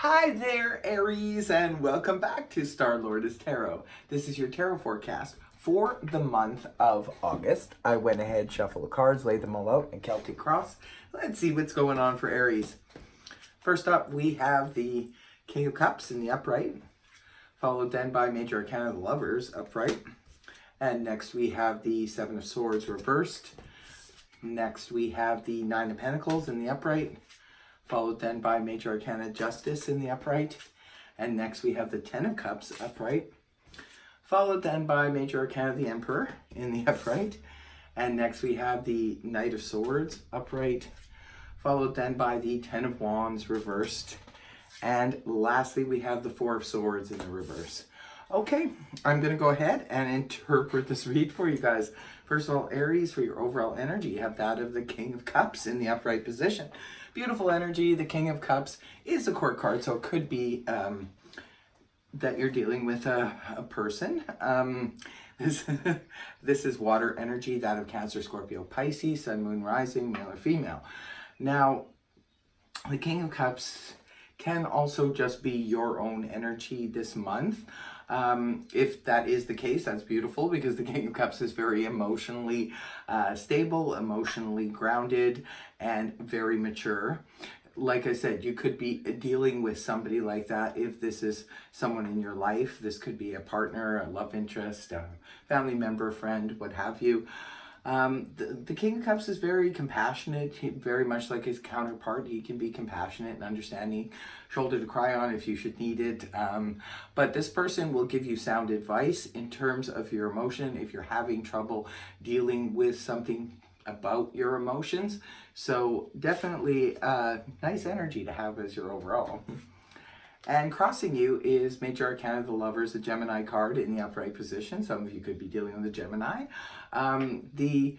Hi there, Aries, and welcome back to Star Lourdes Tarot. This is your tarot forecast for the month of August. I went ahead, shuffled the cards, laid them all out, and Celtic Cross. Let's see what's going on for Aries. First up, we have the King of Cups in the upright, followed then by Major Arcana of the Lovers upright. And next we have the Seven of Swords reversed. Next we have the Nine of Pentacles in the upright, followed then by Major Arcana Justice in the upright. And next we have the Ten of Cups upright, followed then by Major Arcana the Emperor in the upright. And next we have the Knight of Swords upright, followed then by the Ten of Wands reversed. And lastly, we have the Four of Swords in the reverse. Okay, I'm going to go ahead and interpret this read for you guys. First of all, Aries, for your overall energy, you have that of the King of Cups in the upright position. Beautiful energy. The King of Cups is a court card, so it could be that you're dealing with a person. This is water energy, that of Cancer, Scorpio, Pisces, Sun, Moon, Rising, male or female. Now, the King of Cups can also just be your own energy this month. If that is the case, that's beautiful, because the King of Cups is very emotionally stable, emotionally grounded, and very mature. Like I said, you could be dealing with somebody like that. If this is someone in your life, this could be a partner, a love interest, a family member, friend, what have you. The King of Cups is very compassionate, very much like his counterpart. He can be compassionate and understanding, shoulder to cry on if you should need it. But this person will give you sound advice in terms of your emotion if you're having trouble dealing with something about your emotions. So definitely nice energy to have as your overall. And crossing you is Major Arcana of the Lovers, the Gemini card in the upright position. Some of you could be dealing with a Gemini. The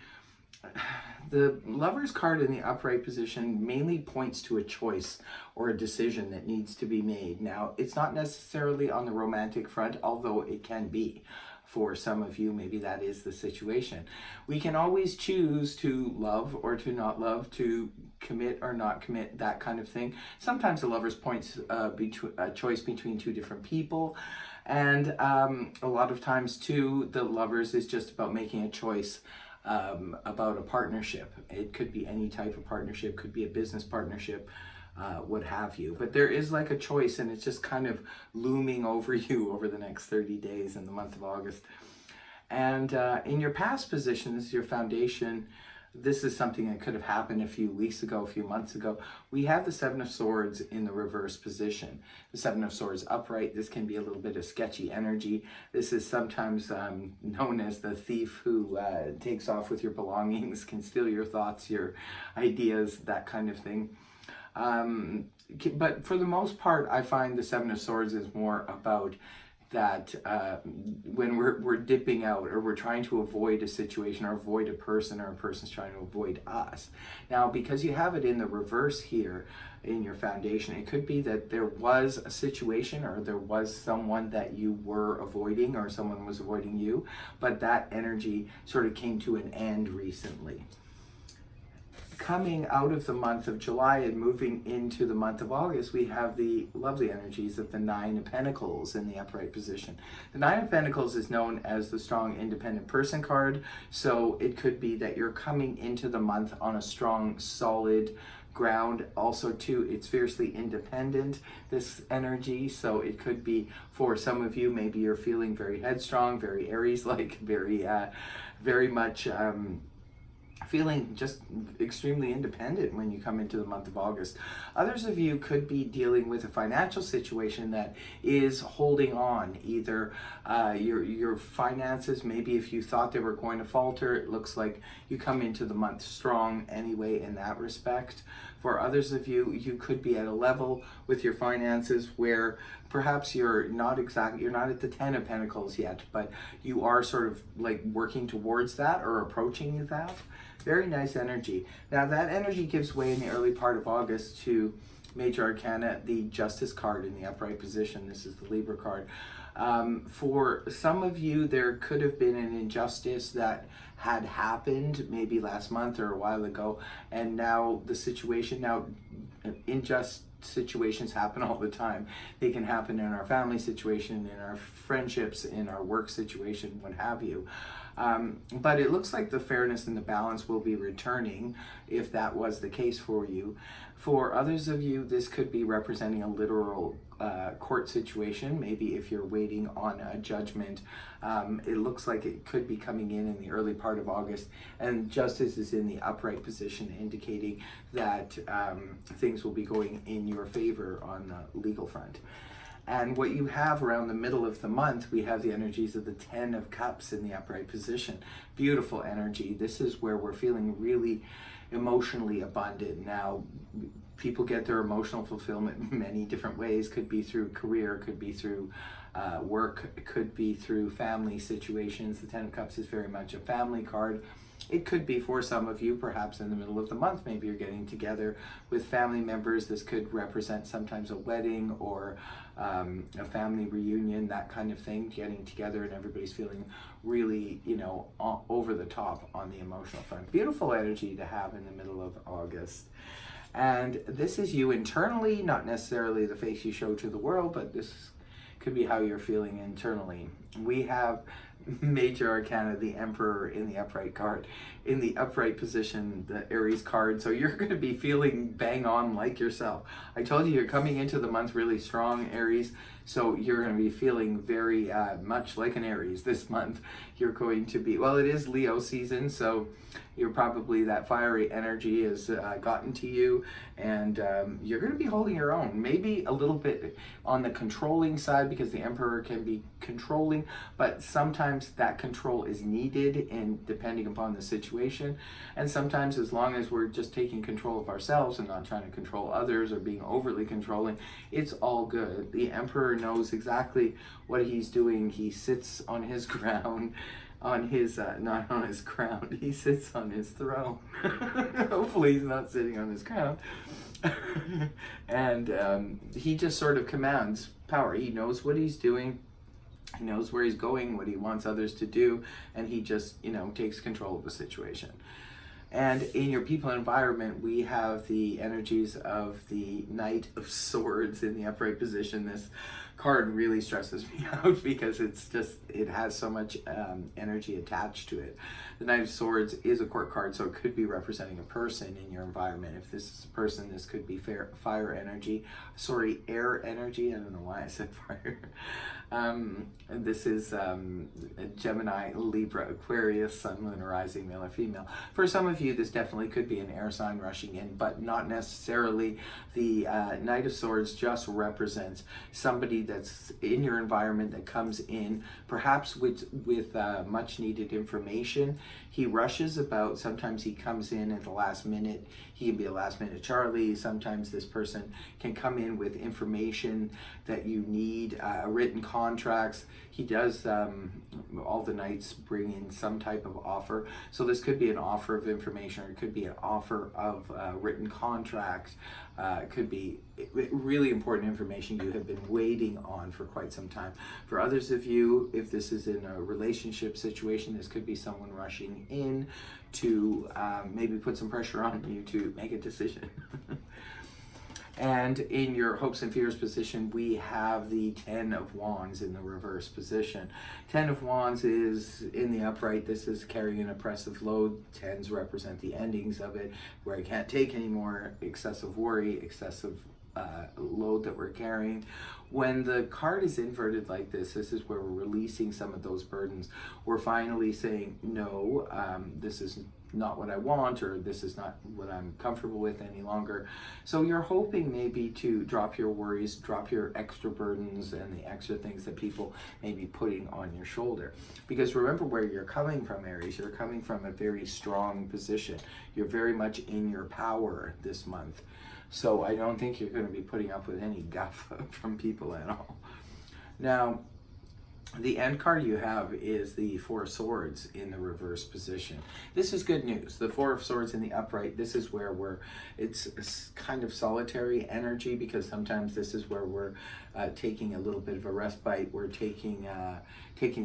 Lovers card in the upright position mainly points to a choice or a decision that needs to be made. Now, it's not necessarily on the romantic front, although it can be. For some of you, maybe that is the situation. We can always choose to love or to not love, to commit or not commit, that kind of thing. Sometimes the Lovers points a choice between two different people. And a lot of times too, the Lovers is just about making a choice about a partnership. It could be any type of partnership, could be a business partnership, what have you. But there is like a choice, and it's just kind of looming over you over the next 30 days in the month of August. And in your past position, this is your foundation. This is something that could have happened a few weeks ago, a few months ago. We have the Seven of Swords in the reverse position. The Seven of Swords upright, this can be a little bit of sketchy energy. This is sometimes known as the thief who takes off with your belongings, can steal your thoughts, your ideas, that kind of thing. But for the most part, I find the Seven of Swords is more about that when we're dipping out, or we're trying to avoid a situation or avoid a person, or a person's trying to avoid us. Now, because you have it in the reverse here in your foundation, it could be that there was a situation, or there was someone that you were avoiding, or someone was avoiding you, but that energy sort of came to an end recently. Coming out of the month of July and moving into the month of August, we have the lovely energies of the Nine of Pentacles in the upright position. The Nine of Pentacles is known as the strong independent person card, so it could be that you're coming into the month on a strong, solid ground. Also too, it's fiercely independent, this energy, so it could be for some of you, maybe you're feeling very headstrong, very Aries-like, very much feeling just extremely independent when you come into the month of August. Others of you could be dealing with a financial situation that is holding on. Either your finances, maybe if you thought they were going to falter, it looks like you come into the month strong anyway in that respect. For others of you, you could be at a level with your finances where perhaps you're not at the Ten of Pentacles yet, but you are sort of like working towards that or approaching that. Very nice energy. Now that energy gives way in the early part of August to Major Arcana, the Justice card in the upright position. This is the Libra card. For some of you, there could have been an injustice that had happened maybe last month or a while ago, and now the situation, situations happen all the time. They can happen in our family situation, in our friendships, in our work situation, what have you. But it looks like the fairness and the balance will be returning if that was the case for you. For others of you, this could be representing a literal court situation. Maybe if you're waiting on a judgment, it looks like it could be coming in the early part of August, and justice is in the upright position, indicating that things will be going in your favor on the legal front. And what you have around the middle of the month, we have the energies of the 10 of Cups in the upright position. Beautiful energy. This is where we're feeling really emotionally abundant. Now, people get their emotional fulfillment many different ways. Could be through career, could be through work, could be through family situations. The 10 of Cups is very much a family card. It could be for some of you, perhaps in the middle of the month, maybe you're getting together with family members. This could represent sometimes a wedding or a family reunion, that kind of thing, getting together and everybody's feeling really, over the top on the emotional front. Beautiful energy to have in the middle of August. And this is you internally, not necessarily the face you show to the world, but this could be how you're feeling internally. We have Major Arcana, the Emperor in the upright card. In the upright position, the Aries card. So you're going to be feeling bang on like yourself. I told you you're coming into the month really strong, Aries. So you're going to be feeling very much like an Aries this month. You're going to be, well, it is Leo season, so you're probably, that fiery energy has gotten to you, and you're going to be holding your own. Maybe a little bit on the controlling side, because the Emperor can be controlling, but sometimes that control is needed, and depending upon the situation. And sometimes, as long as we're just taking control of ourselves and not trying to control others or being overly controlling, it's all good. The Emperor knows exactly what he's doing. He sits on his ground, on his not on his crown, he sits on his throne. Hopefully he's not sitting on his crown. And he just sort of commands power. He knows what he's doing, he knows where he's going, what he wants others to do, and he just takes control of the situation. And in your people environment, we have the energies of the Knight of Swords in the upright position. This card really stresses me out because it has so much energy attached to it. The Knight of Swords is a court card, so it could be representing a person in your environment. If this is a person, this could be air energy. I don't know why I said fire. This is Gemini, Libra, Aquarius, Sun, Moon, or Rising, male or female. For some of you, this definitely could be an air sign rushing in, but not necessarily. The Knight of Swords just represents somebody that's in your environment that comes in, perhaps with much needed information. He rushes about. Sometimes he comes in at the last minute. He can be a last minute Charlie. Sometimes this person can come in with information that you need, written contracts. He does, all the Knights bring in some type of offer. So this could be an offer of information, or it could be an offer of written contracts. It could be really important information you have been waiting on for quite some time. For others of you, if this is in a relationship situation, this could be someone rushing in to maybe put some pressure on you to make a decision. And in your hopes and fears position, we have the 10 of Wands in the reverse position. 10 of Wands is in the upright. This is carrying an oppressive load. 10s represent the endings of it, where I can't take anymore, excessive worry, excessive load that we're carrying. When the card is inverted like this is where we're releasing some of those burdens. We're finally saying, no, this is not what I want, or this is not what I'm comfortable with any longer. So you're hoping maybe to drop your worries, drop your extra burdens and the extra things that people may be putting on your shoulder. Because remember where you're coming from, Aries. You're coming from a very strong position. You're very much in your power this month. So I don't think you're going to be putting up with any guff from people at all. Now, the end card you have is the Four of Swords in the reverse position. This is good news. The Four of Swords in the upright, this is where it's kind of solitary energy, because sometimes this is where we're taking a little bit of a respite. We're taking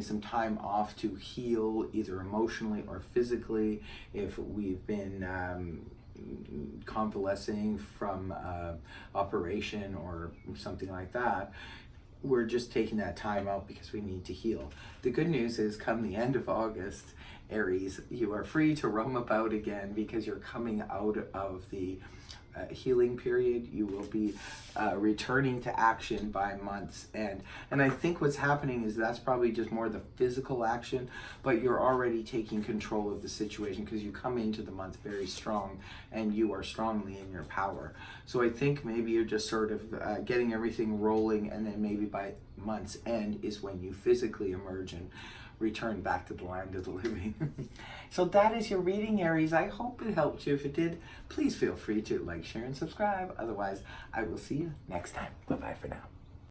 some time off to heal, either emotionally or physically. If we've been convalescing from operation or something like that. We're just taking that time out because we need to heal. The good news is, come the end of August, Aries, you are free to roam about again because you're coming out of the healing period. You will be returning to action by month's end. And I think what's happening is that's probably just more the physical action, but you're already taking control of the situation because you come into the month very strong and you are strongly in your power. So I think maybe you're just sort of getting everything rolling, and then maybe by month's end is when you physically emerge and return back to the land of the living. So that is your reading, Aries. I hope it helped you. If it did, please feel free to like, share, and subscribe. Otherwise, I will see you next time. Bye-bye for now.